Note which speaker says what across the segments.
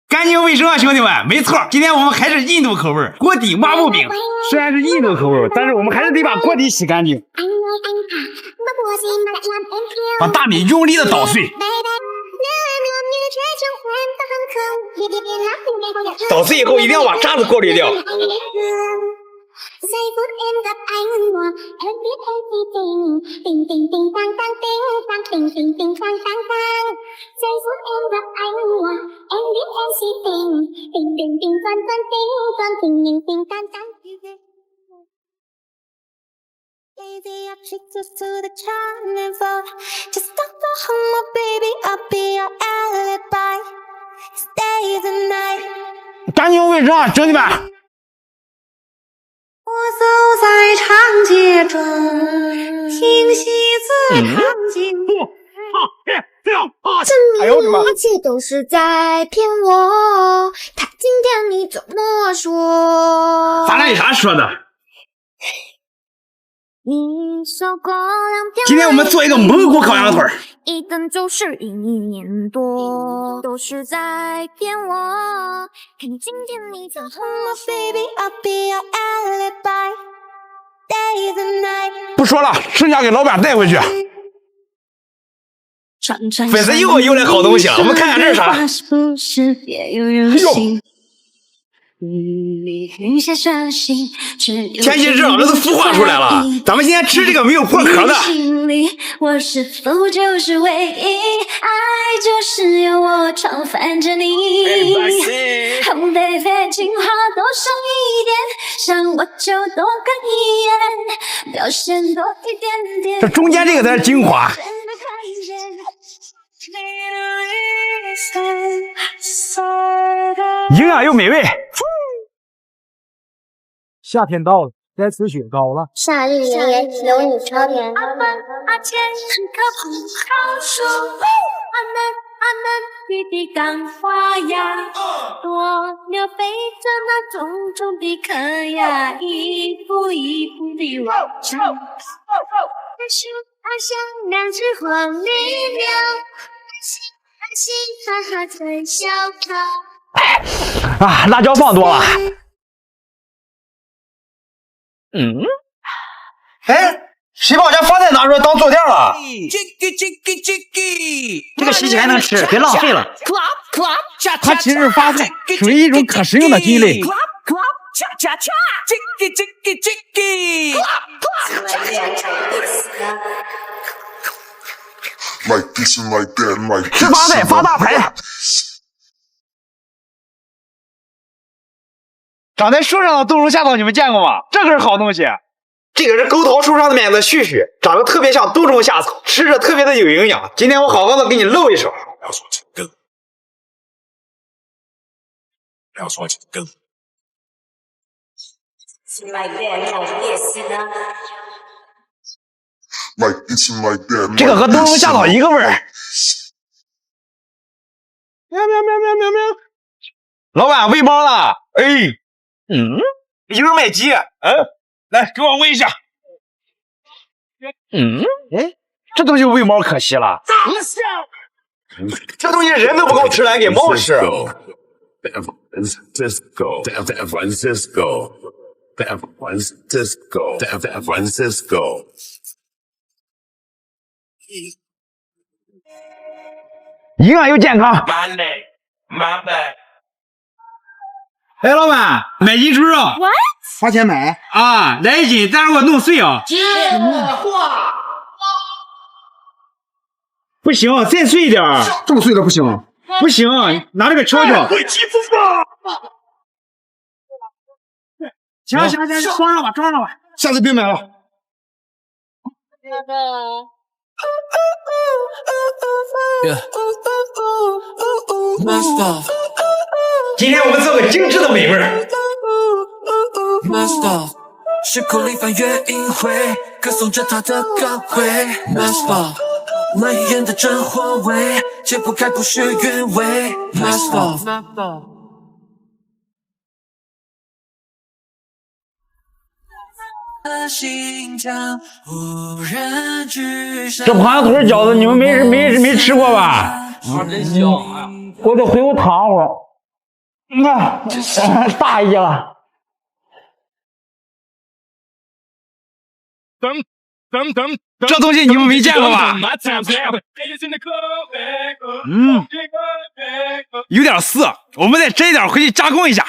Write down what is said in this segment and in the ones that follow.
Speaker 1: 干净卫生啊，兄弟们！没错，今天我们还是印度口味锅底抹布饼。虽然是印度口味，但是我们还是得把锅底洗干净，把大米用力的捣碎。捣碎以后一定要把渣子过滤掉。干净卫生啊，兄弟们！
Speaker 2: 我走在长街中，听戏子唱经。证明一切都是在骗我。他今天你怎么说？
Speaker 1: 咱俩有啥说的？今天我们做一个蒙古烤羊腿，
Speaker 2: 一等就是1年多，都是在骗我。看今天你怎么说 ？Baby, I'll be your alibi, days and nights。
Speaker 1: 不说了，剩下给老板带回去。粉丝又来好东西了，我们看看这是啥。哎呦！天气热，这都孵化出来了。咱们今天吃这个没有破壳的。
Speaker 2: 我是否就是唯一？爱就是有我常烦着你。Oh baby， 情话多说一点，想我就多看一眼，表现多一点点。
Speaker 1: 这中间这个才是精华。营养又美味。
Speaker 3: 夏天到了，该吃雪糕了。
Speaker 2: 夏日炎炎，有你超甜。雨滴刚花呀，多鸟飞着那重重的壳呀，一步一步地往上。好像两只黄鹂鸟，安心哈哈在小草。
Speaker 1: 啊，辣椒放多了。哎，谁把我家发菜拿出来当坐垫了？这个洗起来能吃，别浪费了。它其实是发菜，属于一种可食用的菌类。吃发菜发大财。长在树上的冬虫夏草你们见过吗？这可是好东西。这个是沟桃树上的面的絮絮，长得特别像冬虫夏草，吃着特别的有营养。今天我好好的给你露一手。这个和冬虫夏草一个味儿。喵喵喵喵喵喵！老板喂猫了，哎，有人买鸡，来给我喂一下。哎，这东西喂猫可惜了，这东西人都不够吃，来给猫吃。营养又健康。哎，老板，买鸡猪肉。
Speaker 2: What？
Speaker 3: 花钱买
Speaker 1: 啊，来1斤，但是给我弄碎啊。不行，再碎一点。
Speaker 3: 这么碎的不行。
Speaker 1: 不行，拿这个敲敲。
Speaker 3: 会欺负吧？
Speaker 1: 行，装上吧，
Speaker 3: 下次别买了。
Speaker 1: 今天我们做个精致的美味儿。
Speaker 4: 是口里翻越淫秽，歌颂着他的高贵。满眼的真火味，解不开不是原味。
Speaker 1: 这螃蟹腿饺子你们没吃过吧？
Speaker 5: 真香！哎呀，
Speaker 1: 我得回屋躺会儿。大意了。这东西你们没见过吧？有点涩，我们再摘一点回去加工一下。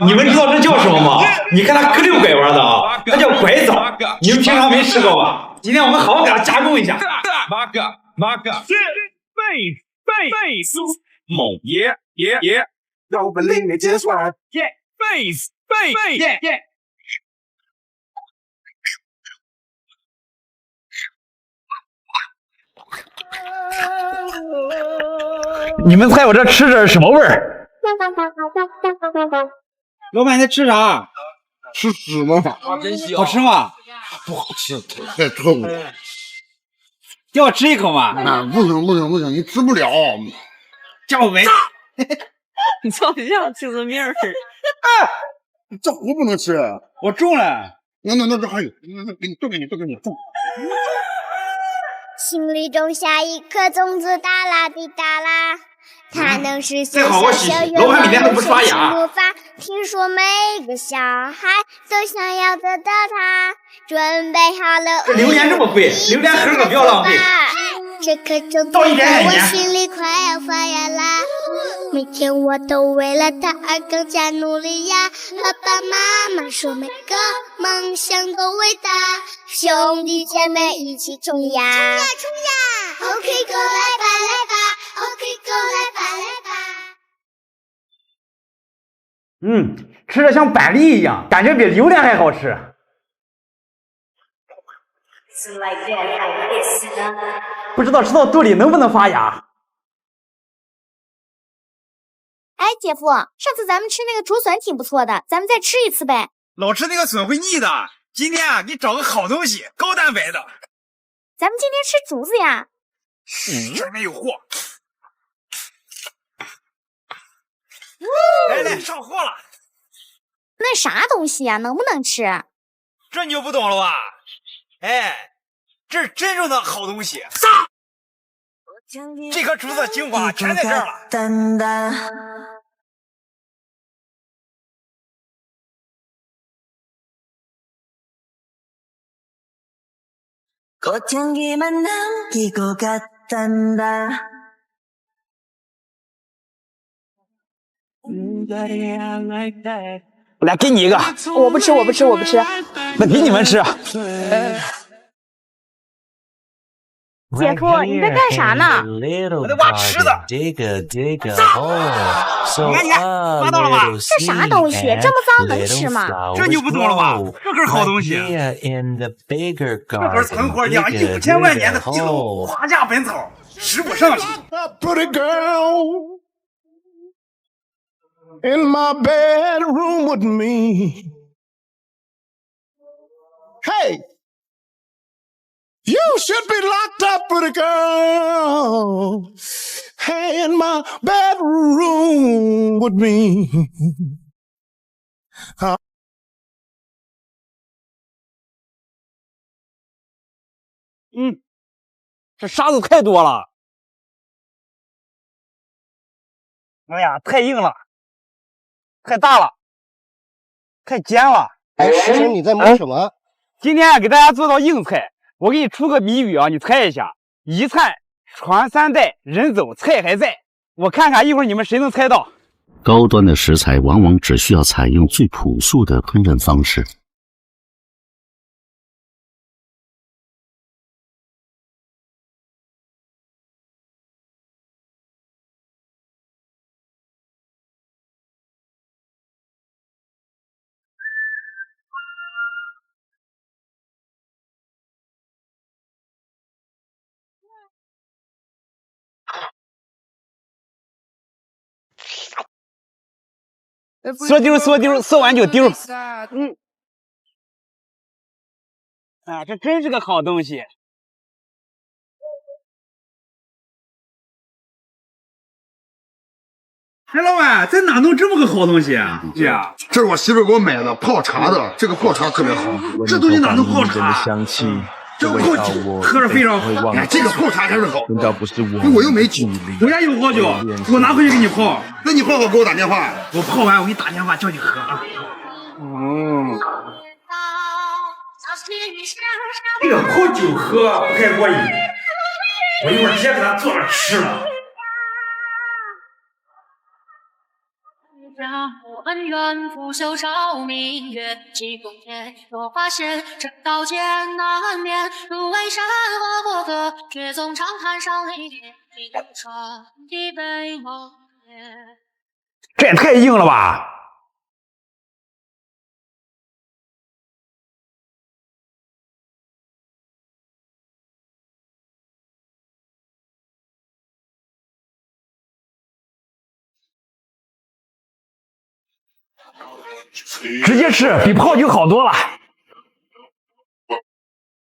Speaker 1: 你们知道这叫什么吗？你看它咯溜拐弯的啊，它叫拐枣。你们平常没吃过吧？今天我们好好给它加工一下。猛耶！Don't believe me, just watch. Yeah, face, yeah, yeah. 你们猜我这吃着是什么味儿？老板，你在吃啥？
Speaker 3: 吃屎呢？
Speaker 1: 好吃吗？
Speaker 3: 不好吃，太臭了。
Speaker 1: 叫我吃一口嘛？
Speaker 3: 不行，你吃不了。
Speaker 1: 叫我没。
Speaker 5: 你叫你像精神病似的。
Speaker 3: 这壶不能吃，
Speaker 1: 我中了。
Speaker 3: 那这还有，都给你。
Speaker 2: 心里种下一颗种子，哒啦滴哒啦，它能实现小小愿望，实现魔法。听说每个小孩都想要得到它，准备好了。
Speaker 1: 这榴莲这么贵，榴莲盒可不要浪费。
Speaker 2: 这颗种子在我心里快要发芽啦，每天我都为了它而更加努力呀。爸爸妈妈说每个梦想都伟大，兄弟姐妹一起冲呀！OK go 来吧 ，OK go 来吧。
Speaker 1: 吃着像板栗一样，感觉比榴莲还好吃。不知道吃到肚里能不能发芽？
Speaker 2: 哎，姐夫，上次咱们吃那个竹笋挺不错的，咱们再吃一次呗。
Speaker 1: 老吃那个笋会腻的，今天啊，给你找个好东西，高蛋白的。
Speaker 2: 咱们今天吃竹子呀。
Speaker 1: 这里面有货。来，上货了。
Speaker 2: 那啥东西呀？能不能吃？
Speaker 1: 这你就不懂了吧？哎，这是真正的好东西。这颗竹子精华全在这儿了。来，给你一个。
Speaker 5: 我不吃。
Speaker 1: 那给你们吃。
Speaker 2: 姐夫，你在干啥呢？
Speaker 1: 我在挖吃的。你看，挖到了吧？
Speaker 2: 这啥东西？这么脏能吃吗？
Speaker 1: 这你就不懂了吧？这可是好东西。这可是存活2亿5千万年的记录，华夏本草，食补上品。
Speaker 3: Pretty girl in my bedroom with me. Hey, you should be locked up, pretty girl. Hey, in my bedroom with me.
Speaker 1: 这沙子太多了。哎呀，太硬了，太大了，太尖了。
Speaker 6: 哎，师兄，你在忙什么？
Speaker 1: 今天给大家做道硬菜，我给你出个谜语啊，你猜一下：一菜传3代，人走菜还在。我看看一会儿你们谁能猜到。
Speaker 7: 高端的食材往往只需要采用最朴素的烹饪方式。
Speaker 1: 缩丢，缩完就丢。啊，这真是个好东西。哎，老板，在哪弄这么个好东西啊？姐，
Speaker 3: 这是我媳妇给我买的泡茶的，这个泡茶特别好。
Speaker 1: 这东西哪能泡茶？
Speaker 8: 香气，
Speaker 1: 这个泡喝着非常好。
Speaker 3: 哎，这个泡茶还是好。
Speaker 8: 难道不是
Speaker 3: 我又没酒，
Speaker 1: 我家有好酒，我拿回去给你泡。
Speaker 3: 那你泡好给我打电话。
Speaker 1: 我泡完我给你打电话叫你喝啊。这个泡酒喝不太过瘾，我一会儿直接给他做着吃了。
Speaker 2: 我恩怨拂袖照明月，几公天若发现，这刀剑难免。如为山河过客，却总长叹伤泪点，一流传的悲梦夜。
Speaker 1: 这也太硬了吧！直接吃比泡酒好多了。